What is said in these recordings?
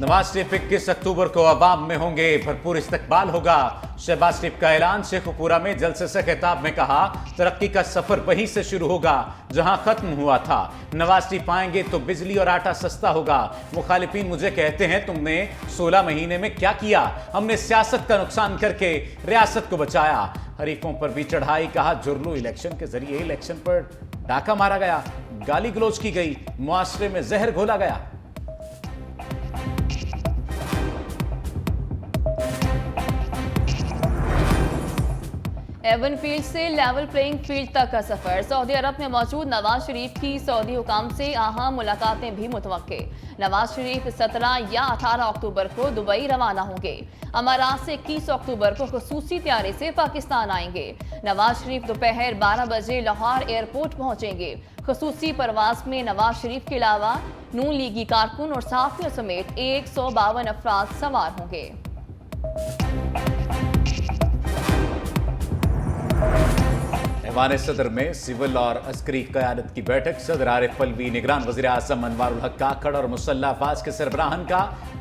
नवाज शरीफ 21 अक्टूबर को अवाम में होंगे, भरपूर इस्तकबाल होगा। शहबाज शरीफ का ऐलान। शेखुपुरा में जलसे से खिताब में कहा, तरक्की का सफर वहीं से शुरू होगा जहां खत्म हुआ था। नवाज शरीफ आएंगे तो बिजली और आटा सस्ता होगा। मुखालिफिन मुझे कहते हैं, तुमने 16 महीने में क्या किया? हमने सियासत का नुकसान करके रियासत को बचाया। हरीफों पर भी चढ़ाई। कहा, जुर्लू इलेक्शन के जरिए इलेक्शन पर डाका मारा गया, गाली गलौज की गई, मुआशरे में जहर घोला गया। एवन फील्ड से लेवल प्लेइंग फील्ड तक का सफर। सऊदी अरब में मौजूद नवाज शरीफ की सऊदी हुकाम से अहम मुलाकातें भी मुतवक्के। नवाज शरीफ 17 या 18 अक्टूबर को दुबई रवाना होंगे। अमारात से 21 अक्टूबर को खसूसी त्यारे से पाकिस्तान आएंगे। नवाज शरीफ दोपहर 12 बजे लाहौर एयरपोर्ट पहुंचेंगे। खसूसी परवाज में नवाज शरीफ के अलावा नून लीगी कारकुन और सहाफियों समेत 152 अफराद सवार होंगे। ऐवान सदर में सिविल और अस्करी क़यादत की बैठक। सदर आरिफ अलवी, निगरान वज़ीर आज़म अनवारुल हक काकड़ और मुसल्लह अफवाज के सरबराहान का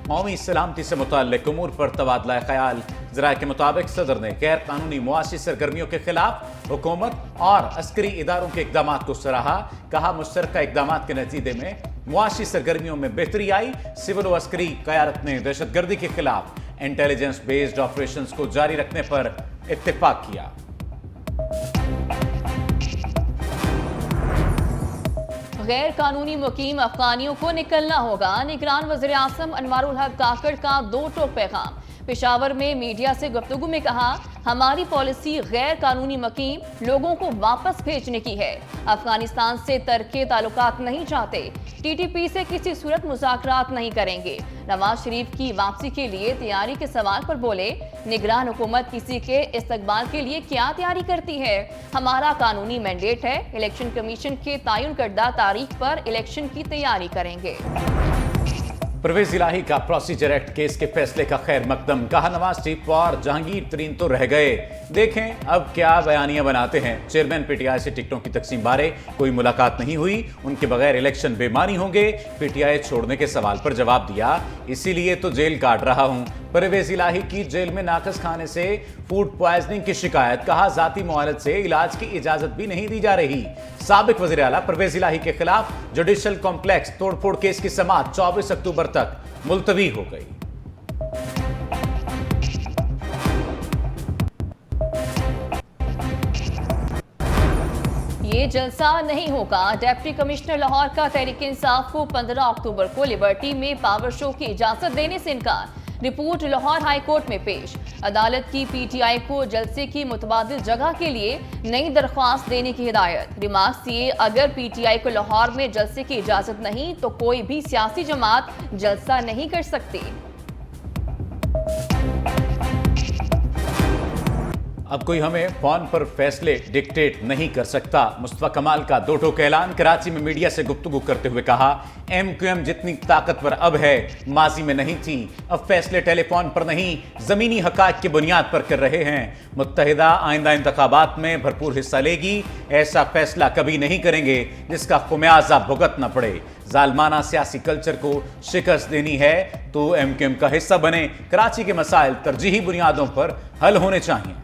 कौमी सलामती से मुताल्लिक़ उमूर पर तबादला ख्याल। ज़राए के मुताबिक सदर ने गैर कानूनी मुआशी सरगर्मियों के खिलाफ हुकूमत और अस्करी इदारों के इक़दाम को सराहा। कहा, मुश्तरका इक़दाम के नतीजे में मुआशी सरगर्मियों में बेहतरी आई। सिविल और अस्करी क़यादत ने दहशतगर्दी के खिलाफ इंटेलिजेंस बेस्ड ऑपरेशन को जारी रखने पर इत्तेफाक किया। गैर कानूनी मुकीम अफगानियों को निकलना होगा। निगरान वज़ीर आज़म अनवारुल हक काकड़ का दो टोक पैगाम। पेशावर में मीडिया से गुफ्तगू में कहा, हमारी पॉलिसी गैर कानूनी मुकीम लोगों को वापस भेजने की है। अफगानिस्तान से तरके ताल्लुकात नहीं चाहते। टीटीपी से किसी सूरत मुज़ाकरात नहीं करेंगे। नवाज शरीफ की वापसी के लिए तैयारी के सवाल पर बोले, निगरान हुकूमत किसी के इस्तकबाल के लिए क्या तैयारी करती है? हमारा कानूनी मैंडेट है। इलेक्शन कमीशन के तयन करदा तारीख पर इलेक्शन की तैयारी करेंगे। परवेज इलाही का प्रोसीजर एक्ट केस के फैसले का खैर मकदम। कहा, नवाज शरीफ और जहांगीर तरीन तो रह गए, देखें अब क्या बयानियां बनाते हैं। चेयरमैन पीटीआई से टिकटों की तकसीम बारे कोई मुलाकात नहीं हुई, उनके बगैर इलेक्शन बेमानी होंगे। पीटीआई छोड़ने के सवाल पर जवाब दिया, इसीलिए तो जेल काट रहा हूं। परवेज इलाही की जेल में नाकस खाने से फूड पॉइजनिंग की शिकायत। कहा, जाती मुआलत से इलाज की इजाजत भी नहीं दी जा रही। साबिक वज़ीर आला परवेज इलाही के खिलाफ जुडिशल कॉम्प्लेक्स तोड़फोड़ केस की समाअत 24 अक्टूबर तक मुलतवी हो गई। ये जलसा नहीं होगा। डिप्टी कमिश्नर लाहौर का तहरीक इंसाफ को 15 अक्टूबर को लिबर्टी में पावर शो की इजाजत देने से इनकार। रिपोर्ट लाहौर हाई कोर्ट में पेश। अदालत की पीटीआई को जलसे की मुतबादिल जगह के लिए नई दरख्वास्त देने की हिदायत। रिमार्क्स दिए, अगर पीटीआई को लाहौर में जलसे की इजाजत नहीं तो कोई भी सियासी जमात जलसा नहीं कर सकती। अब कोई हमें फोन पर फैसले डिक्टेट नहीं कर सकता। मुस्तफा कमाल का दो टोक ऐलान। कराची में मीडिया से गुफ्तगू करते हुए कहा, एमक्यूएम जितनी ताकतवर अब है, माजी में नहीं थी। अब फैसले टेलीफोन पर नहीं, जमीनी हकाक की बुनियाद पर कर रहे हैं। मुत्तहिदा आइंदा इंतखाबात में भरपूर हिस्सा लेगी। ऐसा फैसला कभी नहीं करेंगे जिसका खुमियाजा भुगतना पड़े। जालमाना सियासी कल्चर को शिकस्त देनी है तो एमक्यूएम का हिस्सा बने। कराची के मसाइल तरजीही बुनियादों पर हल होने चाहिए।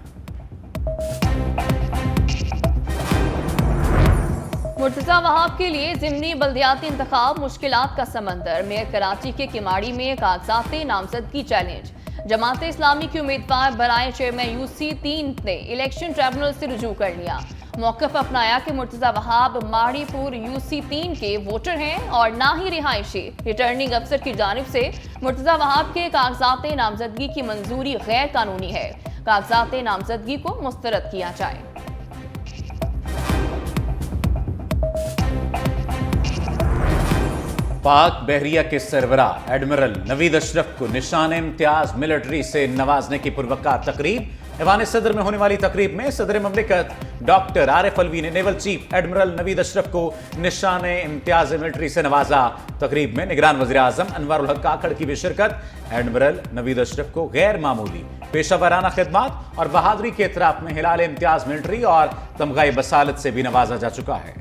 मुर्तजा वहाब के लिए ज़िमनी बल्दियाती इंतखाब मुश्किलात का समंदर। मेयर कराची के किमाड़ी में कागजात नामजदगी चैलेंज। जमात इस्लामी के उम्मीदवार बराए चेयरमैन यूसी 3 ने इलेक्शन ट्रिब्यूनल से रुजू कर लिया। मौक़िफ़ अपनाया कि मुर्तजा वहाब माड़ीपुर यूसी 3 के वोटर हैं और ना ही रिहायशी। रिटर्निंग अफसर की जानिब से मुर्तजा वहाब के कागजात नामजदगी की मंजूरी गैर कानूनी है। कागजात नामजदगी को मुस्तरद किया जाए। पाक बहरिया के सरबराह एडमिरल नवीद अशरफ को निशान इम्तियाज मिलिट्री से नवाजने की पुरवकार तकरीब। ऐवान सदर में होने वाली तकरीब में सदर ममलिकत डॉक्टर आरिफ अलवी ने naval chief admiral Naveed Ashraf को निशान इम्तियाज मिलिट्री से नवाजा। तकरीब में निगरान वज़ीर आज़म अनवारुल हक काकड़ की भी शिरकत। एडमिरल नवीद अशरफ को गैर मामूली पेशा वाराना खिदमात और बहादुरी के इतराफ में हिलाल इम्तियाज मिलिट्री और तमगाए बसालत से भी नवाजा जा चुका है।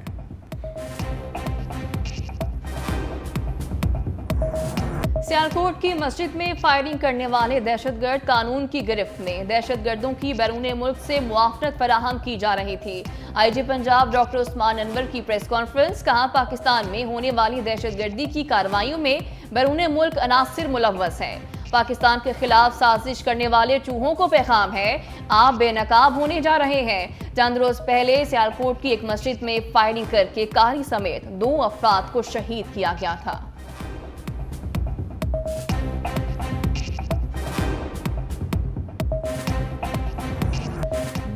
सियालकोट की मस्जिद में फायरिंग करने वाले दहशतगर्द कानून की गिरफ्त में। दहशतगर्दों की बैरून मुल्क से मुआवनत फराहम की जा रही थी। आईजी पंजाब डॉक्टर उस्मान अनवर की प्रेस कॉन्फ्रेंस। कहा, पाकिस्तान में होने वाली दहशतगर्दी की कार्रवाइयों में बैरून मुल्क अनासिर मुलव्वस हैं। पाकिस्तान के खिलाफ साजिश करने वाले चूहों को पैगाम है, आप बेनकाब होने जा रहे हैं। चंद रोज पहले सियालकोट की एक मस्जिद में फायरिंग करके कारी समेत 2 अफराद को शहीद किया गया था।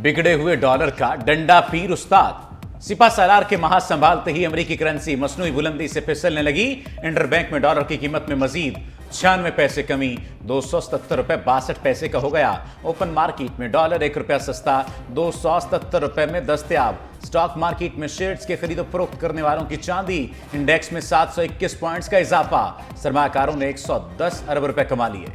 बिगड़े हुए डॉलर का डंडा पीर उस्ताद। सिपा सालार के माह संभालते ही अमेरिकी करेंसी मसनूई बुलंदी से फिसलने लगी। इंटरबैंक में डॉलर की कीमत में मजीद 96 पैसे कमी, 277 रुपए 62 पैसे का हो गया। ओपन मार्केट में डॉलर 1 रुपया सस्ता 277 रुपए में दस्तयाब। स्टॉक मार्केट में शेयर्स के खरीदो फरोख्त करने वालों की चांदी इंडेक्स में 721 पॉइंट्स का इजाफा। सरमाकारों ने 110 अरब रुपए कमा लिए।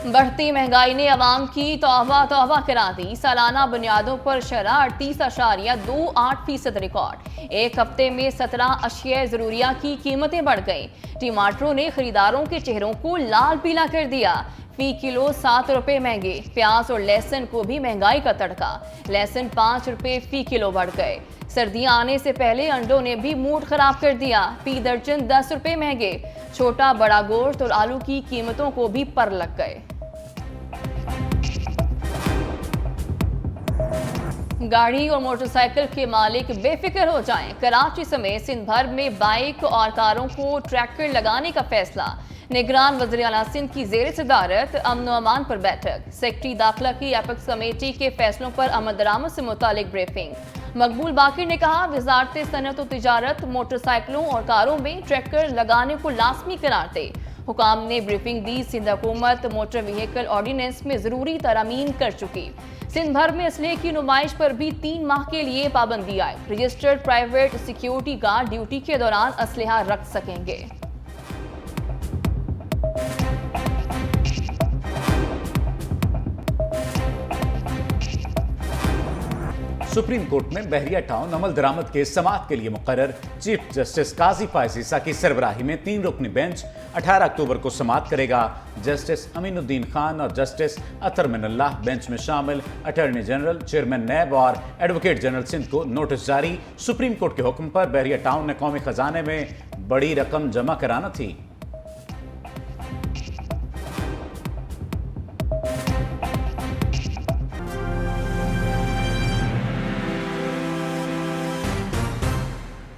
बढ़ती महंगाई ने अवाम की तौबा तौबा करा दी। सालाना बुनियादों पर शरह 38.28% रिकॉर्ड। एक हफ्ते में 17 अशिया जरूरिया की कीमतें बढ़ गईं। टमाटरों ने खरीदारों के चेहरों को लाल पीला कर दिया। फी किलो 7 रुपए महंगे। प्याज और लहसुन को भी महंगाई का तड़का। लहसुन 5 रुपए फी किलो बढ़ गए। सर्दियां आने से पहले अंडों ने भी मूड खराब कर दिया। फी दर्जन 10 रुपए महंगे। छोटा बड़ा गोश्त और आलू की कीमतों को भी पर लग गए। गाड़ी और मोटरसाइकिल के मालिक बेफिक्र हो जाएं। कराची समेत सिंध भर में बाइक और कारों को ट्रैकर लगाने का फैसला। निगरान वज़ीर आला सिंध की ज़ेर सदारत अमन व अमान पर बैठक। सेक्रेटरी दाखिला की एपेक्स कमेटी के फैसलों पर अमल दरामद से मुतालिक ब्रीफिंग। मकबूल बाकिर ने कहा, वज़ारत सनअत व तिजारत मोटरसाइकिलों और कारों में ट्रैकर लगाने को लाजमी करार दे। हुकाम ने ब्रीफिंग दी। सिंध हुकूमत मोटर व्हीकल ऑर्डिनेंस में जरूरी तरमीम कर चुकी। सिंध भर में असलहे की नुमाइश पर भी 3 माह के लिए पाबंदी आई। Registered private security guard duty के दौरान असलहा रख सकेंगे। सुप्रीम कोर्ट में बहरिया टाउन अमल दरामद के समाअत के लिए मुकर्रर चीफ जस्टिस काजी फायज ईसा की सरबराही में 3 रुकनी बेंच 18 अक्टूबर को समाअत करेगा। जस्टिस अमीनुद्दीन खान और जस्टिस अतर मिनल्लाह बेंच में शामिल। अटॉर्नी जनरल, चेयरमैन नैब और एडवोकेट जनरल सिंध को नोटिस जारी। सुप्रीम कोर्ट के हुक्म पर बहरिया टाउन ने कौमी खजाने में बड़ी रकम जमा कराना थी।